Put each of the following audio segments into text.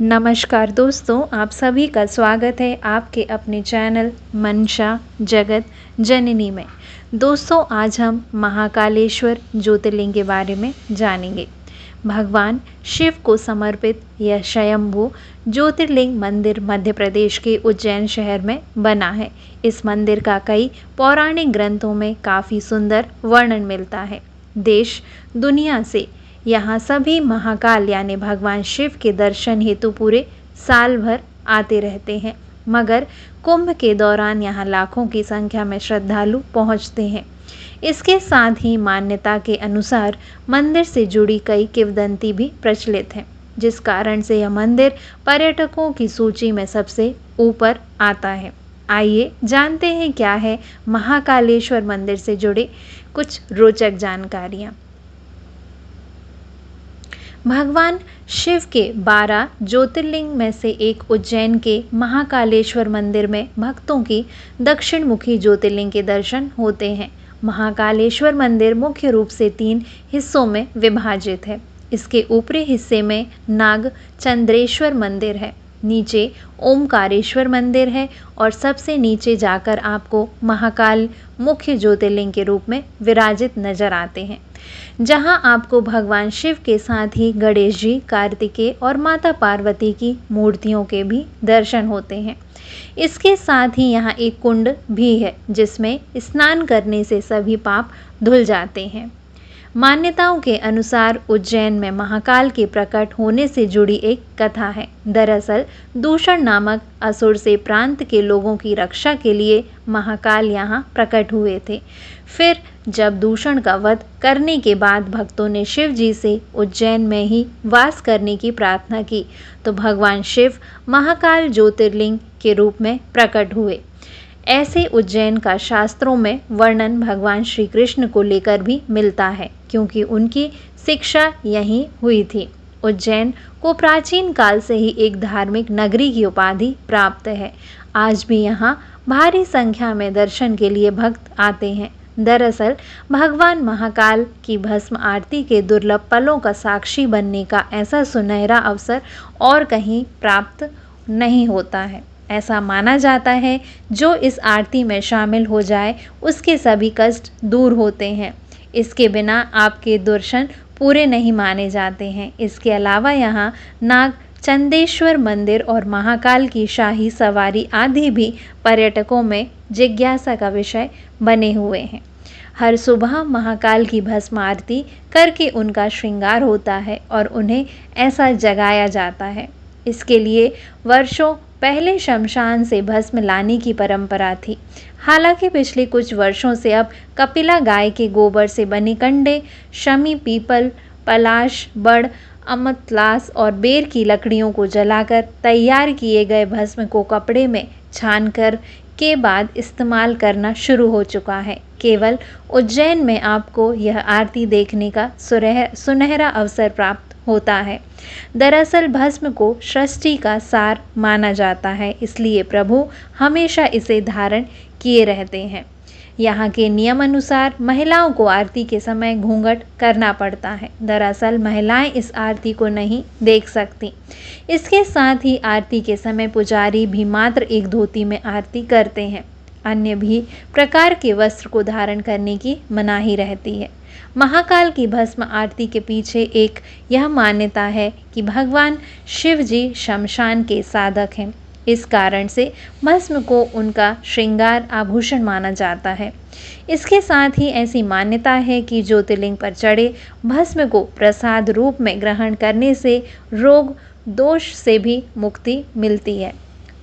नमस्कार दोस्तों, आप सभी का स्वागत है आपके अपने चैनल मनसा जगत जननी में। दोस्तों, आज हम महाकालेश्वर ज्योतिर्लिंग के बारे में जानेंगे। भगवान शिव को समर्पित यह स्वयंभू ज्योतिर्लिंग मंदिर मध्य प्रदेश के उज्जैन शहर में बना है। इस मंदिर का कई पौराणिक ग्रंथों में काफ़ी सुंदर वर्णन मिलता है। देश दुनिया से यहाँ सभी महाकाल यानी भगवान शिव के दर्शन हेतु पूरे साल भर आते रहते हैं, मगर कुंभ के दौरान यहाँ लाखों की संख्या में श्रद्धालु पहुँचते हैं। इसके साथ ही मान्यता के अनुसार मंदिर से जुड़ी कई किंवदंती भी प्रचलित हैं, जिस कारण से यह मंदिर पर्यटकों की सूची में सबसे ऊपर आता है। आइए जानते हैं क्या है महाकालेश्वर मंदिर से जुड़े कुछ रोचक जानकारियाँ। भगवान शिव के 12 ज्योतिर्लिंग में से एक उज्जैन के महाकालेश्वर मंदिर में भक्तों की दक्षिण मुखी ज्योतिर्लिंग के दर्शन होते हैं। महाकालेश्वर मंदिर मुख्य रूप से 3 हिस्सों में विभाजित है। इसके ऊपरी हिस्से में नाग चंद्रेश्वर मंदिर है, नीचे ओमकारेश्वर मंदिर है और सबसे नीचे जाकर आपको महाकाल मुख्य ज्योतिर्लिंग के रूप में विराजित नजर आते हैं, जहां आपको भगवान शिव के साथ ही गणेश जी, कार्तिकेय और माता पार्वती की मूर्तियों के भी दर्शन होते हैं। इसके साथ ही यहाँ एक कुंड भी है, जिसमें स्नान करने से सभी पाप धुल जाते हैं। मान्यताओं के अनुसार उज्जैन में महाकाल के प्रकट होने से जुड़ी एक कथा है। दरअसल दूषण नामक असुर से प्रांत के लोगों की रक्षा के लिए महाकाल यहाँ प्रकट हुए थे। फिर जब दूषण का वध करने के बाद भक्तों ने शिव जी से उज्जैन में ही वास करने की प्रार्थना की, तो भगवान शिव महाकाल ज्योतिर्लिंग के रूप में प्रकट हुए। ऐसे उज्जैन का शास्त्रों में वर्णन भगवान श्री कृष्ण को लेकर भी मिलता है, क्योंकि उनकी शिक्षा यहीं हुई थी। उज्जैन को प्राचीन काल से ही एक धार्मिक नगरी की उपाधि प्राप्त है। आज भी यहाँ भारी संख्या में दर्शन के लिए भक्त आते हैं। दरअसल भगवान महाकाल की भस्म आरती के दुर्लभ पलों का साक्षी बनने का ऐसा सुनहरा अवसर और कहीं प्राप्त नहीं होता है। ऐसा माना जाता है जो इस आरती में शामिल हो जाए उसके सभी कष्ट दूर होते हैं। इसके बिना आपके दर्शन पूरे नहीं माने जाते हैं। इसके अलावा यहाँ नाग चंदेश्वर मंदिर और महाकाल की शाही सवारी आदि भी पर्यटकों में जिज्ञासा का विषय बने हुए हैं। हर सुबह महाकाल की भस्म आरती करके उनका श्रृंगार होता है और उन्हें ऐसा जगाया जाता है। इसके लिए वर्षों पहले शमशान से भस्म लाने की परंपरा थी। हालांकि पिछले कुछ वर्षों से अब कपिला गाय के गोबर से बने कंडे, शमी, पीपल, पलाश, बड़, अमतलास और बेर की लकड़ियों को जलाकर तैयार किए गए भस्म को कपड़े में छानकर के बाद इस्तेमाल करना शुरू हो चुका है। केवल उज्जैन में आपको यह आरती देखने का सुनहरा अवसर प्राप्त होता है। दरअसल भस्म को सृष्टि का सार माना जाता है, इसलिए प्रभु हमेशा इसे धारण किए रहते हैं। यहाँ के नियम अनुसार महिलाओं को आरती के समय घूंघट करना पड़ता है। दरअसल महिलाएं इस आरती को नहीं देख सकती। इसके साथ ही आरती के समय पुजारी भी मात्र एक धोती में आरती करते हैं। अन्य भी प्रकार के वस्त्र को धारण करने की मनाही रहती है। महाकाल की भस्म आरती के पीछे एक यह मान्यता है कि भगवान शिव जी शमशान के साधक हैं। इस कारण से भस्म को उनका श्रृंगार आभूषण माना जाता है। इसके साथ ही ऐसी मान्यता है कि ज्योतिर्लिंग पर चढ़े भस्म को प्रसाद रूप में ग्रहण करने से रोग दोष से भी मुक्ति मिलती है।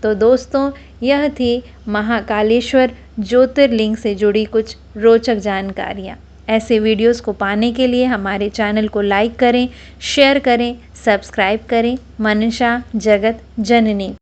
तो दोस्तों, यह थी महाकालेश्वर ज्योतिर्लिंग से जुड़ी कुछ रोचक जानकारियाँ। ऐसे वीडियोस को पाने के लिए हमारे चैनल को लाइक करें, शेयर करें, सब्सक्राइब करें। मनसा जगत जननी।